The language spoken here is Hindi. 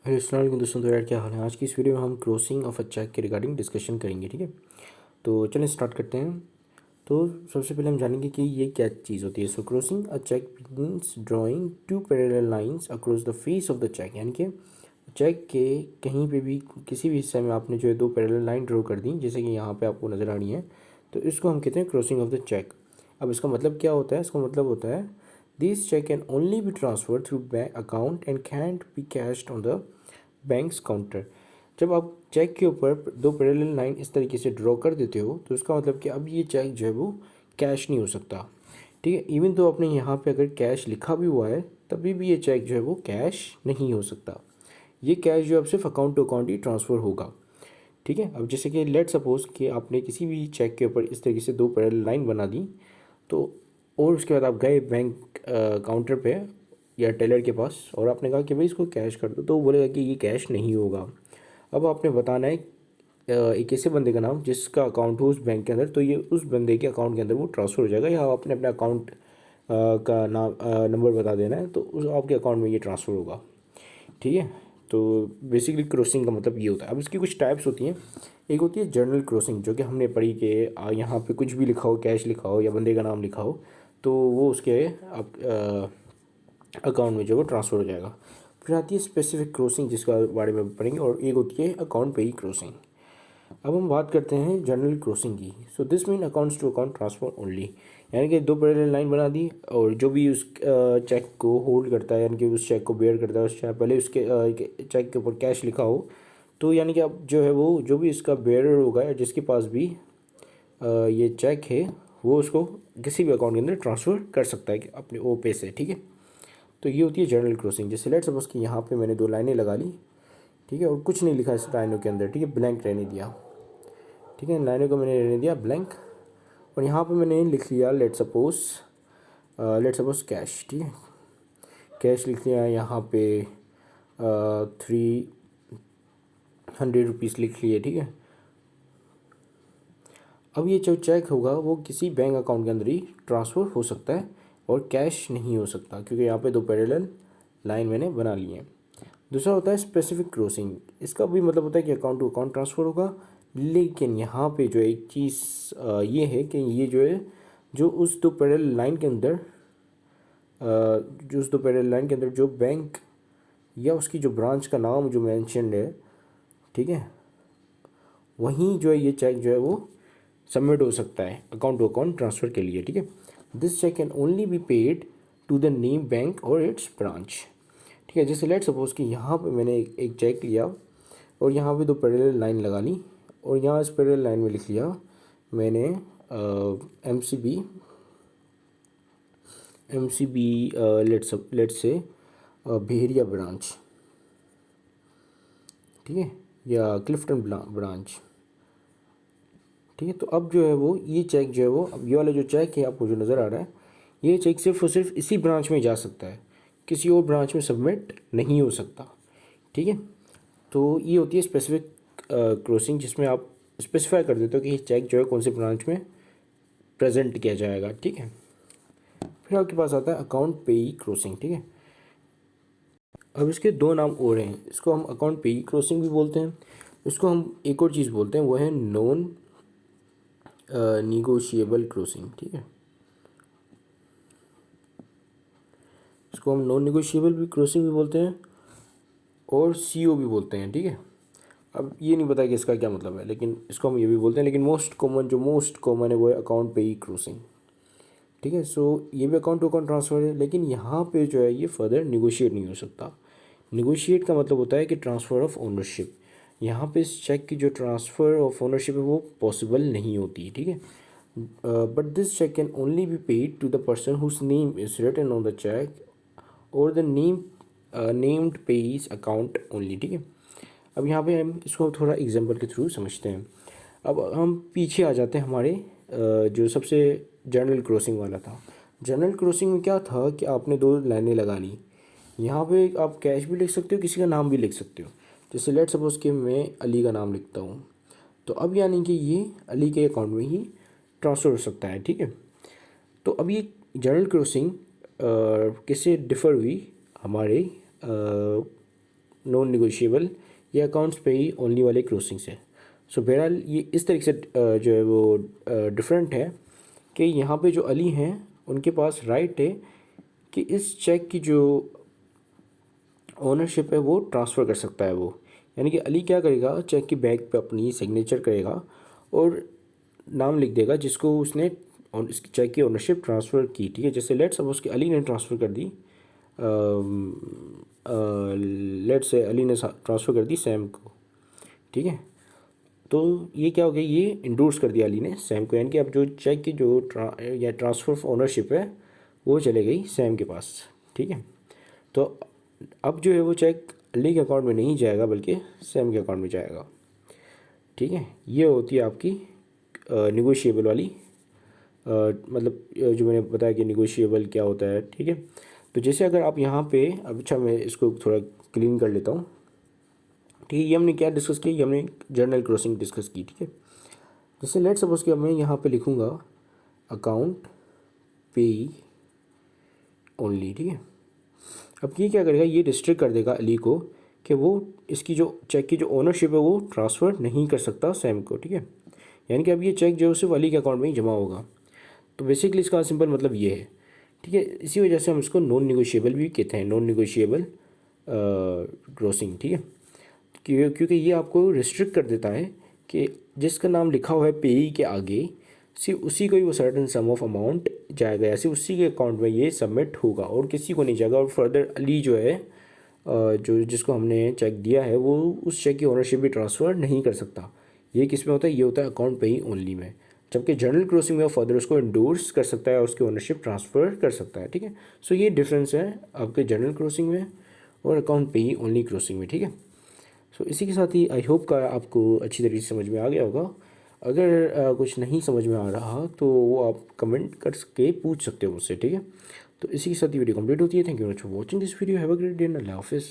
हेलो अस्सलाम वालेकुम दोस्तों। तो यार क्या हाल है। आज की इस वीडियो में हम क्रॉसिंग ऑफ अ चेक के रिगार्डिंग डिस्कशन करेंगे। ठीक है, तो चलिए स्टार्ट करते हैं। तो सबसे पहले हम जानेंगे कि ये क्या चीज़ होती है। So crossing a cheque means drawing two parallel lines across the face of the cheque, यानी कि चेक के कहीं पे भी किसी भी हिस्से में आपने जो है दो पैरेलल लाइन ड्रॉ कर दी, जैसे कि यहाँ पे आपको नज़र आ रही है, तो इसको हम कहते हैं क्रॉसिंग ऑफ द चेक। अब इसका मतलब क्या होता है। इसका मतलब होता है this cheque can only be transfer through bank account and can't be cashed on the bank's counter. जब आप चेक के ऊपर दो पैरेलल लाइन इस तरीके से ड्रॉ कर देते हो, तो इसका मतलब कि अब ये चेक जो है वो कैश नहीं हो सकता। ठीक है, इवन तो आपने यहाँ पे अगर कैश लिखा भी हुआ है, तभी भी ये चेक जो है वो कैश नहीं हो सकता। ये कैश जो अब सिर्फ अकाउंट टू अकाउंट ही ट्रांसफ़र होगा। ठीक है, अब जैसे कि लेट सपोज कि आपने किसी भी चेक के ऊपर इस तरीके से दो पैरेलल लाइन बना दी, तो और उसके बाद आप गए बैंक काउंटर पे या टेलर के पास और आपने कहा कि भाई इसको कैश कर दो, तो वो बोलेगा कि ये कैश नहीं होगा। अब आपने बताना है एक ऐसे बंदे का नाम जिसका अकाउंट हो उस बैंक के अंदर, तो ये उस बंदे के अकाउंट के अंदर वो ट्रांसफ़र हो जाएगा, या आपने अपने अकाउंट का नाम नंबर बता देना है, तो उस आपके अकाउंट में ये ट्रांसफ़र होगा। ठीक है, तो बेसिकली क्रॉसिंग का मतलब ये होता है। अब इसकी कुछ टाइप्स होती हैं। एक होती है जनरल क्रॉसिंग, जो कि हमने पढ़ी कि यहाँ पे कुछ भी लिखा हो, कैश लिखा हो या बंदे का नाम लिखा हो, तो वो उसके आप अकाउंट में जो वो ट्रांसफ़र हो जाएगा। फिर आती है स्पेसिफिक क्रॉसिंग, जिसका बारे में पढ़ेंगे, और एक होती है अकाउंट पे ही क्रॉसिंग। अब हम बात करते हैं जनरल क्रॉसिंग की। So this mean accounts to account transfer only, यानी कि दो पैरेलल लाइन बना दी और जो भी उस चेक को होल्ड करता है, यानी कि उस चेक को बेयर करता है, उस पहले उसके चेक के ऊपर कैश लिखा हो, तो यानी कि अब जो है वो जो भी इसका बेयरर होगा या जिसके पास भी ये चेक है, वो उसको किसी भी अकाउंट के अंदर ट्रांसफ़र कर सकता है अपने ओ पे से। ठीक है, तो ये होती है जनरल क्रॉसिंग। जैसे लेट सपोज कि यहाँ पे मैंने दो लाइनें लगा ली, ठीक है, और कुछ नहीं लिखा इस लाइनों के अंदर, ठीक है, ब्लैंक रहने दिया। ठीक है, इन लाइनों को मैंने रहने दिया ब्लैंक, और यहाँ पे मैंने लिख लिया लेट सपोज कैश। ठीक है, कैश लिख लिया यहाँ पे 300 रुपीज़ लिख लिए। ठीक है, अब ये जो चेक होगा वो किसी बैंक अकाउंट के अंदर ही ट्रांसफ़र हो सकता है और कैश नहीं हो सकता, क्योंकि यहाँ पे दो पैरेलल लाइन मैंने बना लिए हैं। दूसरा होता है स्पेसिफिक क्रॉसिंग। इसका भी मतलब होता है कि अकाउंट टू अकाउंट ट्रांसफ़र होगा, लेकिन यहाँ पे जो एक चीज़ ये है कि ये जो है जो उस दो पैरेलल लाइन के अंदर जो बैंक या उसकी जो ब्रांच का नाम जो मेंशन्ड है, ठीक है, वहीं जो है ये चेक जो है वो सबमिट हो सकता है अकाउंट टू अकाउंट ट्रांसफ़र के लिए। ठीक है, this cheque can only be paid to the name bank और इट्स ब्रांच। ठीक है, जैसे लेट सपोज कि यहाँ पे मैंने एक चेक लिया और यहाँ पे दो पैरेलल लाइन लगा ली, और यहाँ इस पैरेलल लाइन में लिख लिया मैंने एम सी बी लेट से भेरिया ब्रांच, ठीक है, या क्लिफ्टन ब्रांच। ठीक है, तो अब जो है वो ये चेक जो है वो, अब ये वाला जो चेक है आपको जो नज़र आ रहा है, ये चेक सिर्फ और सिर्फ इसी ब्रांच में जा सकता है, किसी और ब्रांच में सबमिट नहीं हो सकता। ठीक है, तो ये होती है स्पेसिफिक क्रॉसिंग, जिसमें आप स्पेसिफाई कर देते हो कि ये चेक जो है कौन से ब्रांच में प्रेजेंट किया जाएगा। ठीक है, फिर आपके पास आता है अकाउंट पेई क्रॉसिंग। ठीक है, अब इसके दो नाम और हैं। इसको हम अकाउंट पेई क्रॉसिंग भी बोलते हैं, इसको हम एक और चीज़ बोलते हैं, वो है नॉन निगोशिएबल क्रॉसिंग। ठीक है, इसको हम नॉन निगोशिएबल भी क्रॉसिंग भी बोलते हैं और सीओ भी बोलते हैं। ठीक है, अब ये नहीं पता कि इसका क्या मतलब है, लेकिन इसको हम ये भी बोलते हैं, लेकिन मोस्ट कॉमन है वो है अकाउंट पे ही क्रॉसिंग। ठीक है, सो ये भी अकाउंट टू अकाउंट ट्रांसफ़र है, लेकिन यहाँ पे जो है ये फर्दर निगोशिएट नहीं हो सकता। निगोशिएट का मतलब होता है कि ट्रांसफ़र ऑफ ओनरशिप। यहाँ पे इस चेक की जो ट्रांसफ़र ऑफ ओनरशिप है वो पॉसिबल नहीं होती। ठीक है, but this cheque can only be paid to the person whose name is written on the cheque और the named payee account only. ठीक है, अब यहाँ पे हम इसको थोड़ा एग्जांपल के थ्रू समझते हैं। अब हम पीछे आ जाते हैं हमारे जो सबसे जनरल क्रॉसिंग वाला था। जनरल क्रॉसिंग में क्या था कि आपने दो लाइनें लगा ली, यहाँ पे आप कैश भी लिख सकते हो, किसी का नाम भी लिख सकते हो। जैसे लेट सपोज कि मैं अली का नाम लिखता हूँ, तो अब यानी कि ये अली के अकाउंट में ही ट्रांसफ़र हो सकता है। ठीक है, तो अब ये जनरल क्रॉसिंग किससे डिफ़र हुई, हमारे नॉन निगोशिएबल या अकाउंट्स पे ही ओनली वाले क्रॉसिंग से। सो बहरहाल ये इस तरीके से जो है वो डिफरेंट है कि यहाँ पे जो अली हैं उनके पास राइट है कि इस चेक की जो ओनरशिप है वो ट्रांसफ़र कर सकता है वो, यानी कि अली क्या करेगा, चेक की बैक पे अपनी सिग्नेचर करेगा और नाम लिख देगा जिसको उसने इस चेक की ओनरशिप ट्रांसफ़र की। ठीक है, जैसे लेट्स सपोज कि अली ने ट्रांसफ़र कर दी, लेट्स से अली ने ट्रांसफ़र कर दी सैम को। ठीक है, तो ये क्या हो गया, ये इंडोर्स कर दिया अली ने सैम को, यानी कि अब जो चेक की जो या ट्रांसफ़र ऑफ ओनरशिप है वो चले गई सैम के पास। ठीक है, तो अब जो है वो चेक अली के अकाउंट में नहीं जाएगा बल्कि सैम के अकाउंट में जाएगा। ठीक है, ये होती है आपकी निगोशिएबल वाली मतलब जो मैंने बताया कि निगोशिएबल क्या होता है। ठीक है, तो जैसे अगर आप यहाँ पे अब अच्छा मैं इसको थोड़ा क्लीन कर लेता हूँ। ठीक है, ये हमने क्या डिस्कस किया, ये हमने जर्नल क्रॉसिंग डिस्कस की। ठीक है, जैसे लेट सपोज कि अब मैं यहाँ पे लिखूँगा अकाउंट पे ओनली। ठीक है, अब ये क्या करेगा, ये रिस्ट्रिक्ट कर देगा अली को कि वो इसकी जो चेक की जो ओनरशिप है वो ट्रांसफ़र नहीं कर सकता सैम को। ठीक है, यानी कि अब ये चेक जो है सिर्फ अली के अकाउंट में ही जमा होगा। तो बेसिकली इसका सिंपल मतलब ये है। ठीक है, इसी वजह से हम इसको नॉन निगोशिएबल भी कहते हैं, नॉन निगोशिएबल क्रॉसिंग। ठीक है, क्योंकि ये आपको रिस्ट्रिक्ट कर देता है कि जिसका नाम लिखा हुआ है पेई के आगे सिर्फ उसी को ही वो सर्टन सम ऑफ अमाउंट जाएगा या सिर्फ उसी के अकाउंट में ये सबमिट होगा और किसी को नहीं जाएगा। और फर्दर अली जो है जो जिसको हमने चेक दिया है वो उस चेक की ओनरशिप भी ट्रांसफ़र नहीं कर सकता। ये किस में होता है, ये होता है अकाउंट पे ही ओनली में। जबकि जर्नल क्रॉसिंग में फर्दर उसको इंडोर्स कर सकता है और उसकी ओनरशिप ट्रांसफ़र कर सकता है। ठीक है, सो ये डिफरेंस है आपके जर्नल क्रॉसिंग में और अकाउंट पे ही ओनली क्रॉसिंग में। ठीक है, सो इसी के साथ ही आई होप का आपको अच्छी तरीके से समझ में आ गया होगा। अगर कुछ नहीं समझ में आ रहा तो वो आप कमेंट करके पूछ सकते हो मुझसे। ठीक है, तो इसी के साथ ही वीडियो कंप्लीट होती है। Thank you very much for watching this video. Have a great day and अल्लाह हाफिज़।